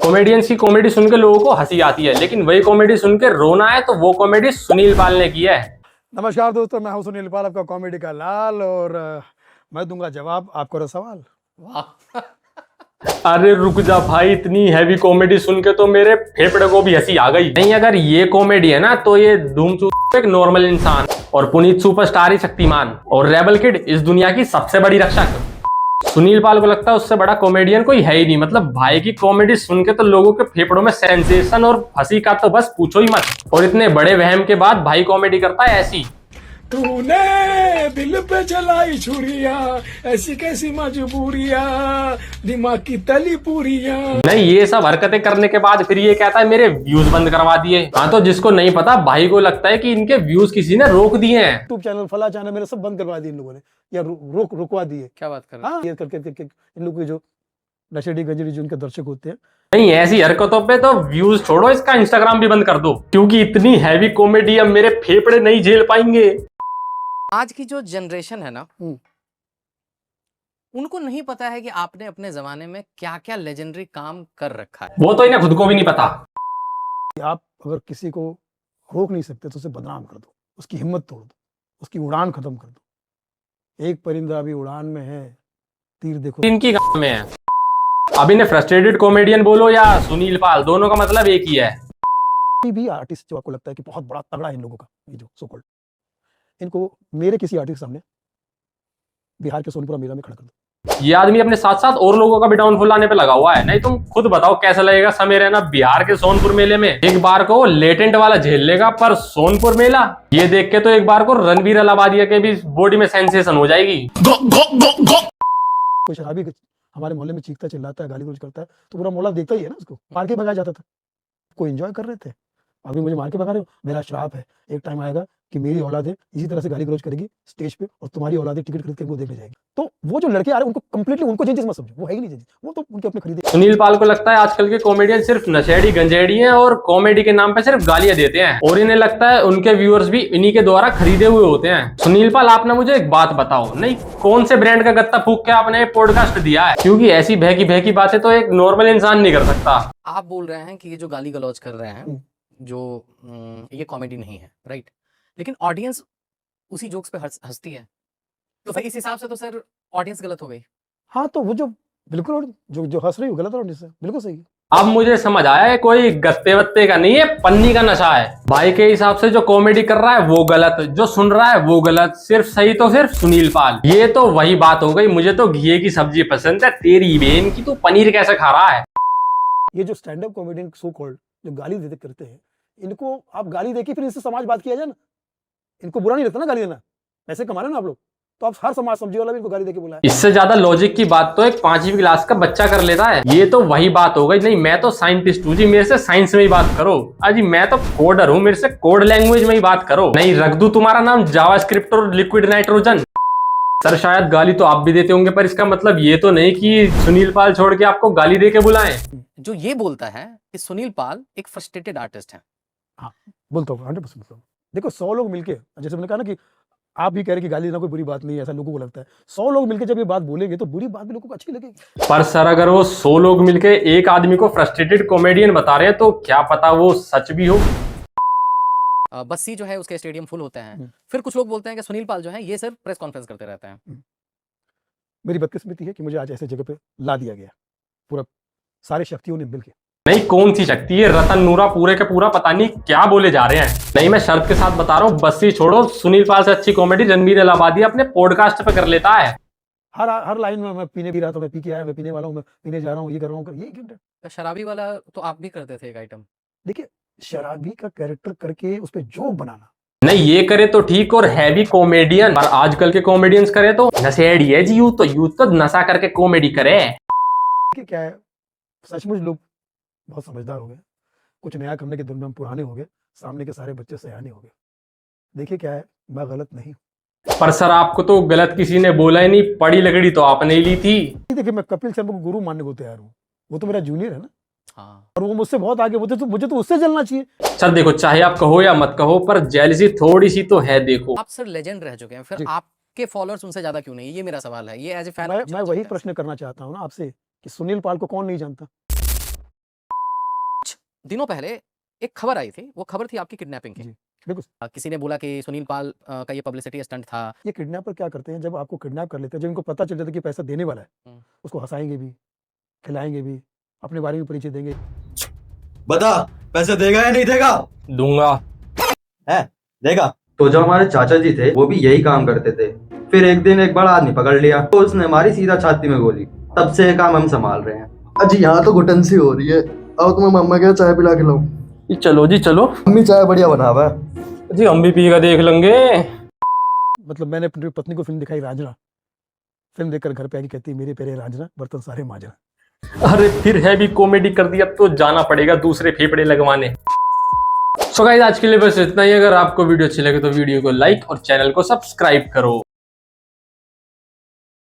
Comedians की comedy सुन के लोगों को हंसी आती है, लेकिन वही कॉमेडी सुन के रोना है तो वो कॉमेडी सुनील पाल ने की है। नमस्कार दोस्तों, मैं हूं सुनील पाल, आपका कॉमेडी का लाल, और मैं दूंगा जवाब आपको सवाल। वाह अरे रुक जा भाई, इतनी हैवी कॉमेडी सुन के तो मेरे फेफड़े को भी हंसी आ गई। नहीं, अगर ये कॉमेडी है ना तो ये धूम एक नॉर्मल इंसान, और पुनीत सुपरस्टार ही शक्तिमान, और रेबल किड इस दुनिया की सबसे बड़ी रक्षक। सुनील पाल को लगता है उससे बड़ा कॉमेडियन कोई है ही नहीं। मतलब भाई की कॉमेडी सुन के तो लोगों के फेफड़ों में सेंसेशन और हंसी का तो बस पूछो ही मत। और इतने बड़े वहम के बाद भाई कॉमेडी करता है ऐसी। तूने दिल पे चलाई छुरिया, ऐसी कैसी मजबूरिया, दिमाग की तली पूरिया। नहीं, ये सब हरकतें करने के बाद फिर ये कहता है मेरे व्यूज बंद करवा दिए। हाँ, तो जिसको नहीं पता, भाई को लगता है कि इनके व्यूज किसी ने रोक दिए हैं। यूट्यूब चैनल, फला चैनल मेरे सब बंद करवा दिए इन लोगों ने, या रुकवा दिए। क्या बात कर रहे हैं? हाँ, ये करके इन लोगों के जो नशेड़ी गंजड़ी जो उनके दर्शक होते हैं। नहीं, ऐसी हरकतों पे तो व्यूज छोड़ो, इसका इंस्टाग्राम भी बंद कर दो, क्योंकि इतनी हैवी कॉमेडी अब मेरे फेफड़े नहीं झेल पाएंगे। आज की जो जनरेशन है ना, उनको नहीं पता है कि आपने अपने जमाने में क्या क्या लेजेंडरी काम कर रखा है। वो तो इन्हें खुद को भी नहीं पता। आप अगर किसी को रोक नहीं सकते तो उसे बदनाम कर दो, उसकी हिम्मत तोड़ दो, उसकी उड़ान खत्म कर दो। एक परिंदा अभी उड़ान में है, तीर देखो इनकी गांव में है। अब इन्हें फ्रस्ट्रेटेड कॉमेडियन बोलो या सुनील पाल, दोनों का मतलब एक ही है। भी आर्टिस्ट जो आपको लगता है कि बहुत बड़ा तगड़ा है इन लोगों का, ये जो सो कॉल्ड, इनको मेरे किसी आर्टिस्ट के सामने बिहार के सोनपुरा मेला में खड़ा कर दो। ये आदमी अपने साथ साथ और लोगों का भी डाउनफॉल लाने पे लगा हुआ है। नहीं, तुम खुद बताओ कैसा लगेगा समय रहना बिहार के सोनपुर मेले में। एक बार को लेटेंट वाला झेल लेगा, पर सोनपुर मेला ये देख के तो एक बार को रणवीर अलाहाबादिया के भी बॉडी में सेंसेशन हो जाएगी। कोई शराबी हमारे मोहल्ले में चीखता चिल्लाता है, गाली गलौज करता है, तो पूरा मोहल्ला देखता ही है ना, उसको मार के भगाया जाता था। कोई एंजॉय कर रहे थे, अभी मुझे मार के भगा रहे हो। मेरा श्राप है, एक टाइम आएगा कि मेरी औलादे इसी तरह से गाली गलौज करेगी स्टेज पे, और तुम्हारी औलादे टिकट खरीद के वो देखने जाएगी। तो वो जो लड़के आ रहे हैं उनको कंप्लीटली, उनको जेंजिस मत समझो, वो है ही नहीं जेंजिस, वो तो उनके अपने खरीदे। सुनील पाल को लगता है आजकल के कॉमेडियन सिर्फ नशेड़ी गंजेड़ी हैं और कॉमेडी के नाम पे सिर्फ गालियां देते हैं, और इन्हें लगता है उनके व्यूअर्स भी इन्हीं के द्वारा खरीदे हुए होते हैं। सुनील पाल, आपने मुझे एक बात बताओ, नहीं कौन से ब्रांड का गत्ता फूक के आपने पॉडकास्ट दिया है? क्योंकि ऐसी बहकी बहकी बातें तो एक नॉर्मल इंसान नहीं कर सकता। आप बोल रहे हैं कि ये जो गाली गलौज कर रहे हैं, जो ये कॉमेडी नहीं है, राइट? लेकिन ऑडियंस उसी जोक्स पे हंसती है, तो फिर इस हिसाब से तो सर ऑडियंस गलत हो गई। हाँ, तो वो जो बिल्कुल जो हंस रही हो गलत ऑडियंस है, बिल्कुल सही। अब मुझे समझ आया है, कोई गत्ते वत्ते का नहीं है, पन्नी का नशा है। भाई के हिसाब से जो कॉमेडी कर रहा है वो गलत, जो सुन रहा है वो गलत, सिर्फ सही तो सिर्फ सुनील पाल। ये तो वही बात हो गई, मुझे तो घी की सब्जी पसंद है, तेरी बहन की तू पनीर कैसे खा रहा है। ये जो stand up comedian so called जो गाली देते करते हैं, इनको आप गाली देके फिर इससे समाज बात किया जाए ना, इनको बुरा नहीं लगता ना गाली देना, पैसे कमा रहे ना आप लोग, तो आप हर समाज समझी वाला भी इनको गाली देके बुलाए। इससे ज्यादा लॉजिक की बात तो एक 5वीं क्लास का बच्चा कर लेता है। ये तो वही बात हो गई, नहीं मैं तो साइंटिस्ट हूँ जी, मेरे से साइंस में ही बात करो। अजी मैं तो कोडर हूँ, मेरे से कोड लैंग्वेज में ही बात करो। नहीं, रख दूं तुम्हारा नाम जावास्क्रिप्ट और लिक्विड नाइट्रोजन। सर शायद गाली तो आप भी देते होंगे, पर इसका मतलब ये तो नहीं कि सुनील पाल छोड़ के आपको गाली दे के बुलाएं। जो ये बोलता है कि सुनील पाल एक फ्रस्ट्रेटेड आर्टिस्ट है। हाँ, बोलता हूँ 100% बोलता हूँ। देखो 100 लोग मिलके, जैसे मैंने कहा ना कि आप भी कह रहे कि गाली देना कोई बुरी बात नहीं है, ऐसा लोगों को लगता है। 100 लोग मिलके जब ये बात बोलेंगे तो बुरी बात भी लोगों को अच्छी लगेगी। पर सर अगर वो 100 लोग मिलके एक आदमी को फ्रस्ट्रेटेड कॉमेडियन बता रहे हैं तो क्या पता वो सच भी हो। बस्सी जो है उसके स्टेडियम फुल होते हैं। फिर कुछ लोग बोलते हैं कि सुनील पाल जो है ये सिर्फ प्रेस कॉन्फ्रेंस करते रहते हैं। मेरी बदकिस्मती है कि मुझे आज ऐसे जगह पे ला दिया गया, पूरा सारे शक्तियों ने मिलके। नहीं, कौन सी शक्ति है, रतन नूरा पूरे का पूरा पता नहीं क्या बोले जा रहे हैं। नहीं, मैं शर्त के साथ बता रहा हूँ, बस्सी छोड़ो, सुनील पाल से अच्छी कॉमेडी रणवीर अलाहाबादिया अपने पॉडकास्ट पे कर लेता है। हर लाइन में मैं पीने भी रहा था, मैं पी के आया, मैं पीने वाला हूँ, मैं पीने जा रहा हूँ, ये कर रहा हूँ, ये क्यों? शराबी वाला तो आप भी करते थे एक आइटम। देखिए, शराबी का कैरेक्टर करके उस पर जोक बनाना, नहीं ये करे तो ठीक, और हैवी कॉमेडियन, पर आजकल के कॉमेडियंस करे तो नशेड़ी है जी। यूथ तो नशा करके कॉमेडी करे। क्या है, सचमुच लोग बहुत समझदार हो गए, कुछ नया करने के धुन में हम पुराने हो गए, सामने के सारे बच्चे सयाने हो गए। देखिए क्या है, मैं गलत नहीं। पर सर आपको तो गलत किसी ने बोला ही नहीं, पड़ी लकड़ी तो आपने ही ली थी। देखिए, मैं कपिल शर्मा को गुरु मानने को तैयार हूँ, वो तो मेरा जूनियर है ना। हाँ। और वो मुझसे बहुत आगे, मुझे तो उससे चलना चाहिए। सर देखो, चाहे आप कहो या मत कहो, पर जेलसी थोड़ी सी तो है। देखो आप सर लेजेंड रह चुके हैं, फिर आपके फॉलोअर्स उनसे ज्यादा क्यों नहीं? ये मेरा सवाल है, ये एज ए फैन मैं वही प्रश्न करना चाहता हूँ ना आपसे कि सुनील पाल को कौन नहीं जानता। दिनों पहले एक खबर आई थी, वो खबर थी आपकी किडनैपिंग की। जी, बिल्कुल। किसी ने बोला कि सुनील पाल का ये पब्लिसिटी स्टंट था। ये किडनैपर क्या करते हैं, जब आपको किडनैप कर लेते हैं, जब इनको पता चल जाता है कि पैसा देने वाला है, हम्म। उसको हंसाएंगे भी, खिलाएंगे भी, अपने बारे में परिचय देंगे। बता, पैसे देगा या नहीं देगा? दूंगा। है, देगा। तो जो हमारे चाचा जी थे वो भी यही काम करते थे। फिर एक दिन एक बड़ा आदमी पकड़ लिया, तो उसने मारी सीधा छाती में गोली। तब से ये काम हम संभाल रहे हैं। अजी यहाँ तो घुटन सी हो रही है, आओ तुम्हें मम्मा के चाय पिला के लाऊं। जी चलो जी चलो। मम्मी चाय बढ़िया बनावा है। जी हम भी पी कर देख लेंगे। मतलब मैंने अपनी पत्नी को फिल्म दिखाई रांझना, फिल्म देखकर घर पे आके कहती है, मेरे पेरे रांझना, बर्तन सारे मांझना। अरे फिर हैवी कॉमेडी कर दी, अब तो जाना पड़ेगा दूसरे फेफड़े लगवाने। सो गाइस आज के लिए बस इतना ही। अगर आपको वीडियो अच्छी लगे तो वीडियो को लाइक और चैनल को सब्सक्राइब करो।